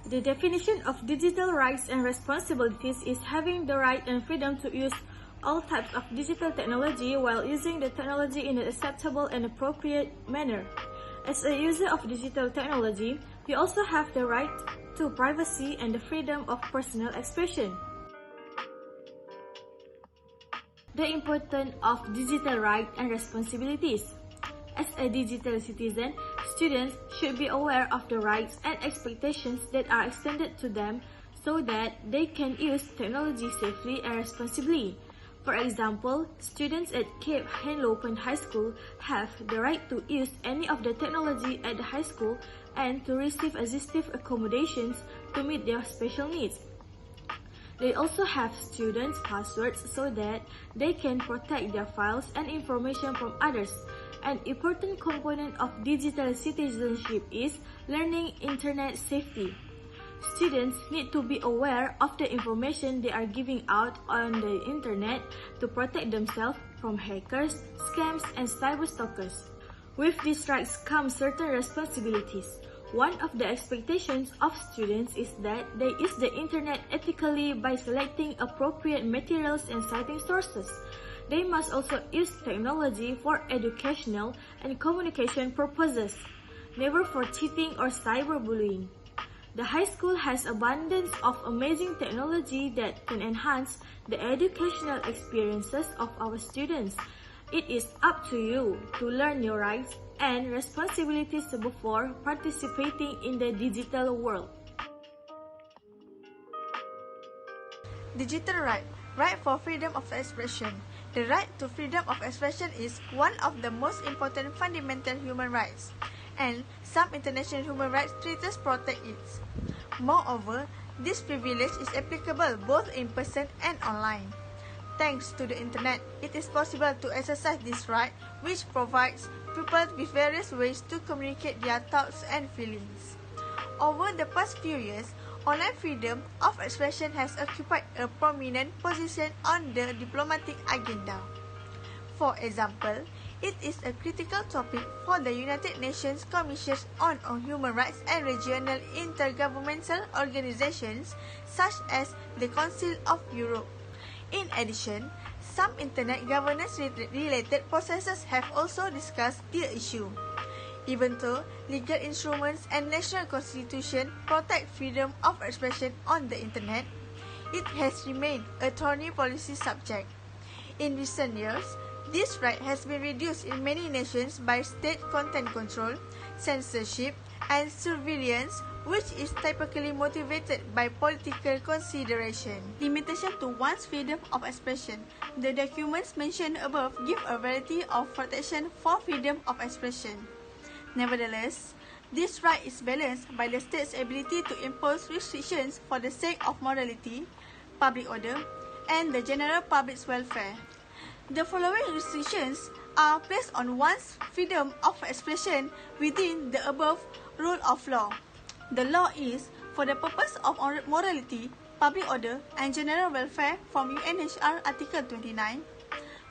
The definition of digital rights and responsibilities is having the right and freedom to use all types of digital technology while using the technology in an acceptable and appropriate manner. As a user of digital technology, we also have the right to privacy and the freedom of personal expression. The importance of digital rights and responsibilities. As a digital citizen, students should be aware of the rights and expectations that are extended to them so that they can use technology safely and responsibly. For example, students at Cape Henlopen High School have the right to use any of the technology at the high school and to receive assistive accommodations to meet their special needs. They also have students' passwords so that they can protect their files and information from others. An important component of digital citizenship is learning internet safety. Students need to be aware of the information they are giving out on the internet to protect themselves from hackers, scams, and cyberstalkers. With these rights come certain responsibilities. One of the expectations of students is that they use the internet ethically by selecting appropriate materials and citing sources. They must also use technology for educational and communication purposes, never for cheating or cyberbullying. The high school has abundance of amazing technology that can enhance the educational experiences of our students. It is up to you to learn your rights and responsibilities before participating in the digital world. Digital right. Right for freedom of expression. The right to freedom of expression is one of the most important fundamental human rights, and some international human rights treaties protect it. Moreover, this privilege is applicable both in person and online. Thanks to the internet, it is possible to exercise this right, which provides people with various ways to communicate their thoughts and feelings. Over the past few years, online freedom of expression has occupied a prominent position on the diplomatic agenda. For example, it is a critical topic for the United Nations Commission on Human Rights and regional intergovernmental organizations such as the Council of Europe. In addition, some internet governance-related processes have also discussed the issue. Even though legal instruments and national constitution protect freedom of expression on the internet, it has remained a thorny policy subject. In recent years, this right has been reduced in many nations by state content control, censorship, and surveillance, which is typically motivated by political consideration. Limitation to one's freedom of expression. The documents mentioned above give a variety of protection for freedom of expression. Nevertheless, this right is balanced by the state's ability to impose restrictions for the sake of morality, public order, and the general public's welfare. The following restrictions are placed on one's freedom of expression within the above rule of law. The law is for the purpose of morality, public order, and general welfare from UNHR Article 29,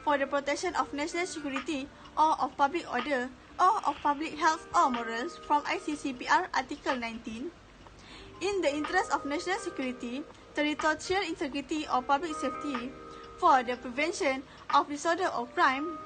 for the protection of national security or of public order or of public health or morals from ICCPR Article 19, in the interest of national security, territorial integrity or public safety, for the prevention of disorder or crime,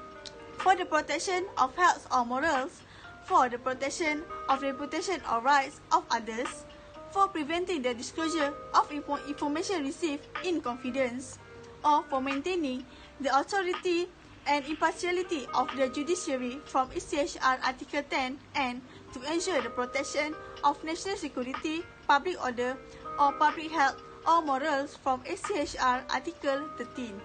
for the protection of health or morals, for the protection of reputation or rights of others, for preventing the disclosure of information received in confidence, or for maintaining the authority and impartiality of the judiciary from ICHR Article 10, and to ensure the protection of national security, public order, or public health or morals from ICHR Article 13.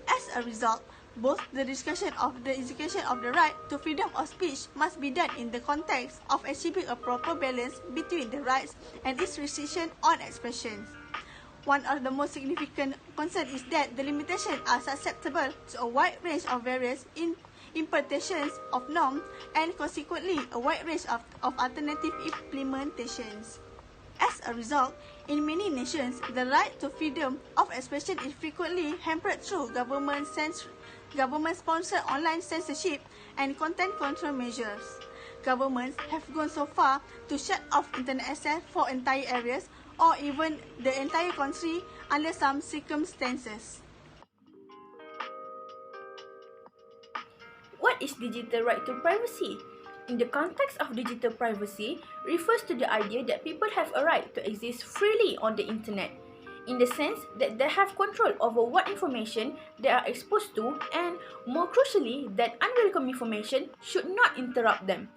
As a result, both the discussion of the execution of the right to freedom of speech must be done in the context of achieving a proper balance between the rights and its restriction on expression. One of the most significant concerns is that the limitations are susceptible to a wide range of various interpretations of norms and consequently a wide range of alternative implementations. As a result, in many nations, the right to freedom of expression is frequently hampered through government-sponsored online censorship and content control measures. governments have gone so far to shut off internet access for entire areas or even the entire country under some circumstances. What is digital right to privacy? In the context of digital privacy, refers to the idea that people have a right to exist freely on the internet, in the sense that they have control over what information they are exposed to and, more crucially, that unwelcome information should not interrupt them.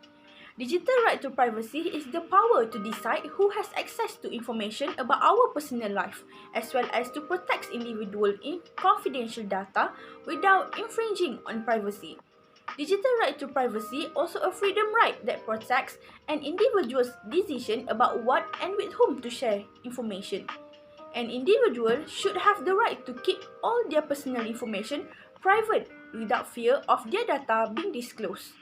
Digital right to privacy is the power to decide who has access to information about our personal life, as well as to protect individual in confidential data without infringing on privacy. Digital right to privacy also a freedom right that protects an individual's decision about what and with whom to share information. An individual should have the right to keep all their personal information private without fear of their data being disclosed.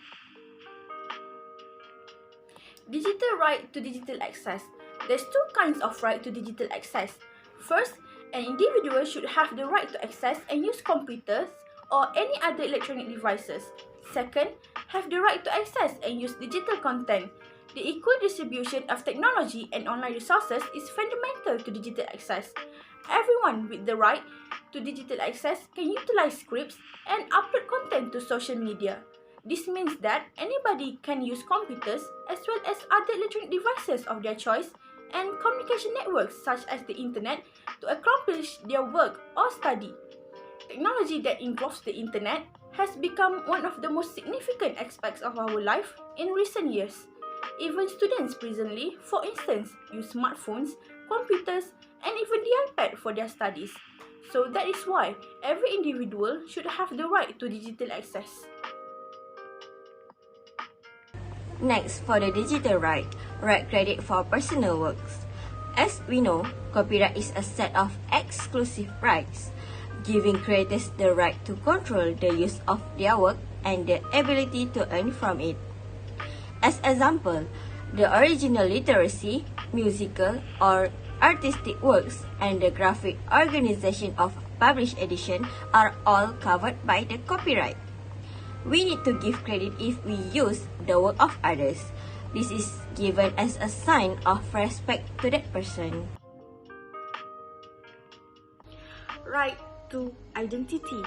Digital right to digital access. There's two kinds of right to digital access. First, an individual should have the right to access and use computers or any other electronic devices. Second, have the right to access and use digital content. The equal distribution of technology and online resources is fundamental to digital access. Everyone with the right to digital access can utilize scripts and upload content to social media. This means that anybody can use computers as well as other electronic devices of their choice and communication networks such as the internet to accomplish their work or study. Technology that involves the internet has become one of the most significant aspects of our life in recent years. Even students presently, for instance, use smartphones, computers, and even the iPad for their studies. So that is why every individual should have the right to digital access. Next, for the digital right credit for personal works. As we know, copyright is a set of exclusive rights, giving creators the right to control the use of their work and the ability to earn from it. As example, the original literacy, musical or artistic works, and the graphic organization of published edition are all covered by the copyright. We need to give credit if we use the work of others. This is given as a sign of respect to that person. Right to identity.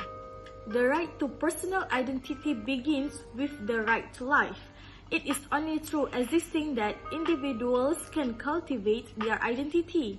The right to personal identity begins with the right to life. It is only through existing that individuals can cultivate their identity.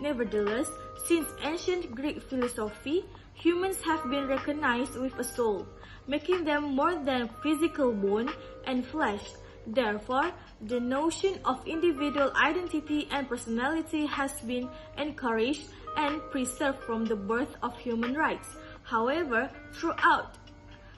Nevertheless, since ancient Greek philosophy, humans have been recognized with a soul, making them more than physical bone and flesh. Therefore, the notion of individual identity and personality has been encouraged and preserved from the birth of human rights. However, throughout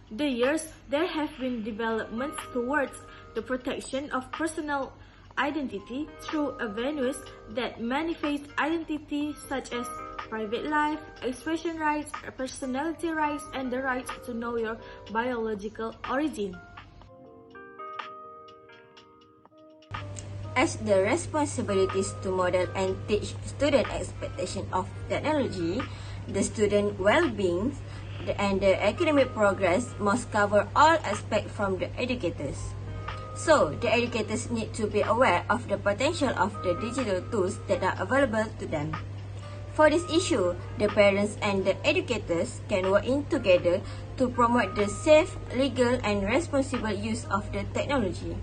the years, there have been developments towards the protection of personal identity through avenues that manifest identity such as private life, expression rights, personality rights, and the right to know your biological origin. As the responsibilities to model and teach student expectation of technology, the student well-being, and the academic progress must cover all aspects from the educators. So, the educators need to be aware of the potential of the digital tools that are available to them. For this issue, the parents and the educators can work in together to promote the safe, legal, and responsible use of the technology.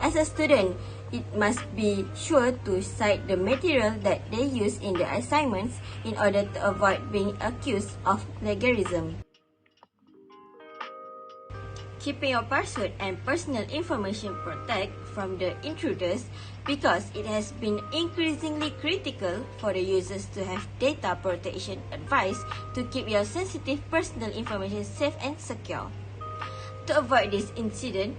As a student, it must be sure to cite the material that they use in the assignments in order to avoid being accused of plagiarism. Keeping your password and personal information protected from the intruders because it has been increasingly critical for the users to have data protection advice to keep your sensitive personal information safe and secure. To avoid this incident,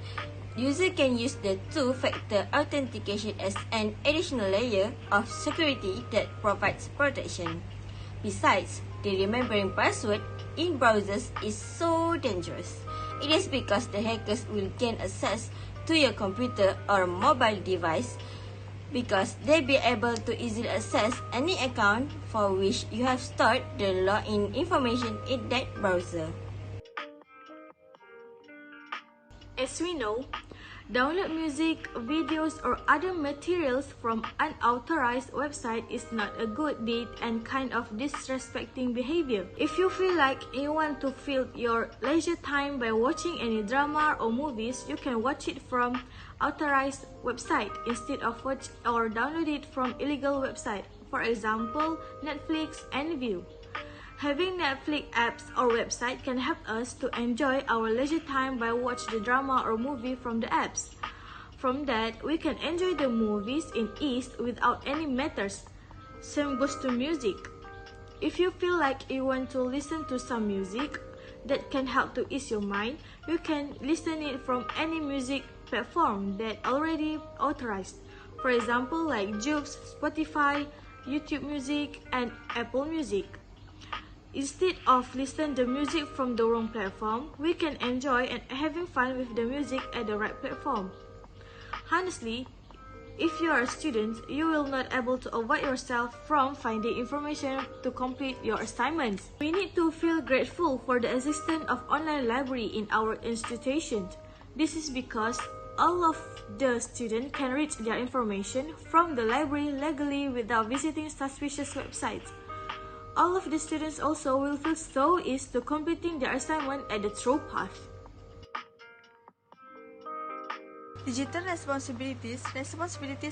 user can use the two-factor authentication as an additional layer of security that provides protection. Besides, the remembering password in browsers is so dangerous. It is because the hackers will gain access to your computer or mobile device because they'll be able to easily access any account for which you have stored the login information in that browser. As we know, Download music, videos, or other materials from unauthorized website is not a good deed and kind of disrespecting behavior. If you feel like you want to fill your leisure time by watching any drama or movies, you can watch it from authorized website instead of watch or download it from illegal website. For example, Netflix and View. Having Netflix apps or website can help us to enjoy our leisure time by watch the drama or movie from the apps. From that, we can enjoy the movies in ease without any matters. Same goes to music. If you feel like you want to listen to some music that can help to ease your mind, you can listen it from any music platform that already authorized. For example, like Joox, Spotify, YouTube Music, and Apple Music. Instead of listening to music from the wrong platform, we can enjoy and having fun with the music at the right platform. Honestly, if you are a student, you will not able to avoid yourself from finding information to complete your assignments. We need to feel grateful for the existence of online library in our institutions. This is because all of the students can reach their information from the library legally without visiting suspicious websites. All of the students also will feel so easy to completing their assignment at the true path. Digital responsibilities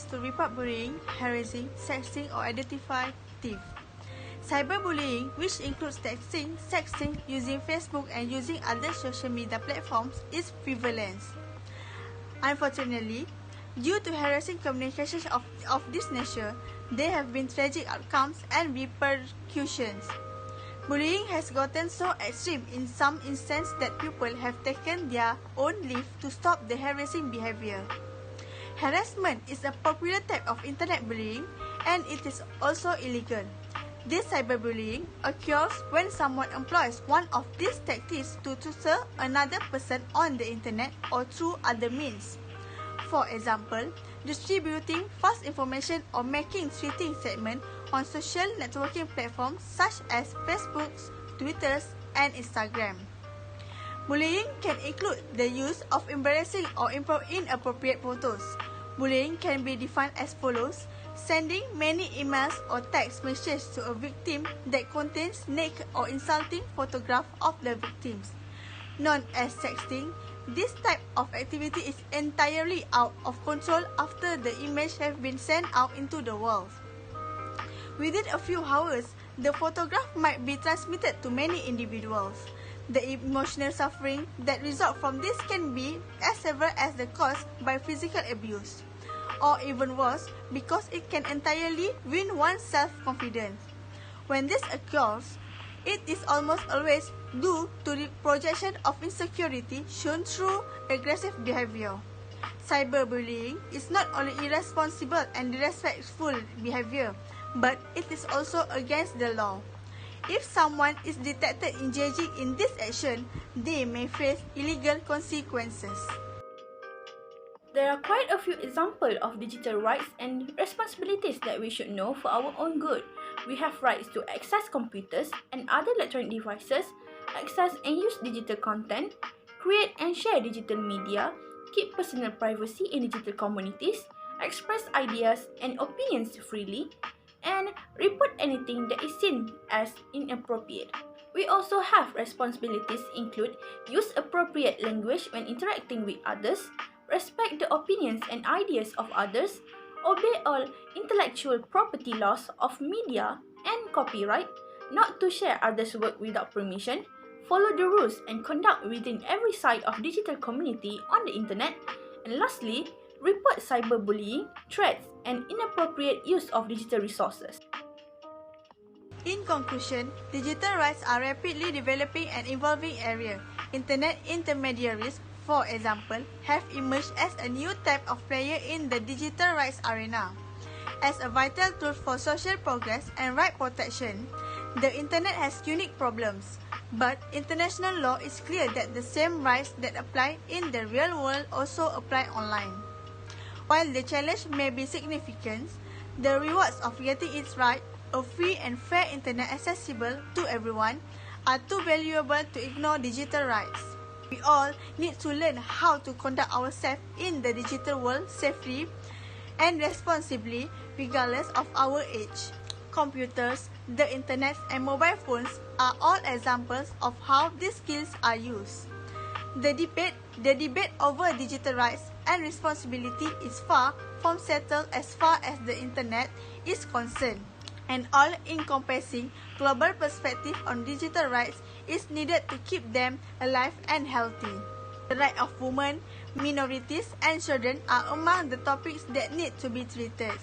to report bullying, harassing, sexting or identify thieves. Cyberbullying, which includes texting, sexting, using Facebook and using other social media platforms, is prevalent. Unfortunately, due to harassing communications of this nature, there have been tragic outcomes and repercussions. Bullying has gotten so extreme in some instances that people have taken their own life to stop the harassing behavior. Harassment is a popular type of internet bullying and it is also illegal. This cyberbullying occurs when someone employs one of these tactics to tutor another person on the internet or through other means. For example, distributing false information or making sweeping statements on social networking platforms such as Facebook, Twitter, and Instagram. Bullying can include the use of embarrassing or inappropriate photos. Bullying can be defined as follows: sending many emails or text messages to a victim that contains naked or insulting photographs of the victims. Known as sexting, this type of activity is entirely out of control after the image has been sent out into the world. Within a few hours, the photograph might be transmitted to many individuals. The emotional suffering that results from this can be as severe as the caused by physical abuse, or even worse, because it can entirely ruin one's self-confidence. When this occurs, it is almost always due to the projection of insecurity shown through aggressive behavior. Cyberbullying is not only irresponsible and disrespectful behavior, but it is also against the law. If someone is detected engaging in this action, they may face illegal consequences. There are quite a few examples of digital rights and responsibilities that we should know for our own good. We have rights to access computers and other electronic devices, access and use digital content, create and share digital media, keep personal privacy in digital communities, express ideas and opinions freely, and report anything that is seen as inappropriate. We also have responsibilities include use appropriate language when interacting with others, respect the opinions and ideas of others, obey all intellectual property laws of media and copyright, not to share others' work without permission, follow the rules and conduct within every side of digital community on the internet, and lastly, report cyberbullying, threats, and inappropriate use of digital resources. In conclusion, digital rights are rapidly developing and evolving area. Internet intermediaries, for example, have emerged as a new type of player in the digital rights arena. As a vital tool for social progress and right protection, the internet has unique problems, but international law is clear that the same rights that apply in the real world also apply online. While the challenge may be significant, the rewards of getting it right, a free and fair internet accessible to everyone, are too valuable to ignore digital rights. We all need to learn how to conduct ourselves in the digital world safely and responsibly, regardless of our age. Computers, the internet, and mobile phones are all examples of how these skills are used. The debate over digital rights and responsibility is far from settled as far as the internet is concerned. An all-encompassing global perspective on digital rights is needed to keep them alive and healthy. The rights of women, minorities, and children are among the topics that need to be treated.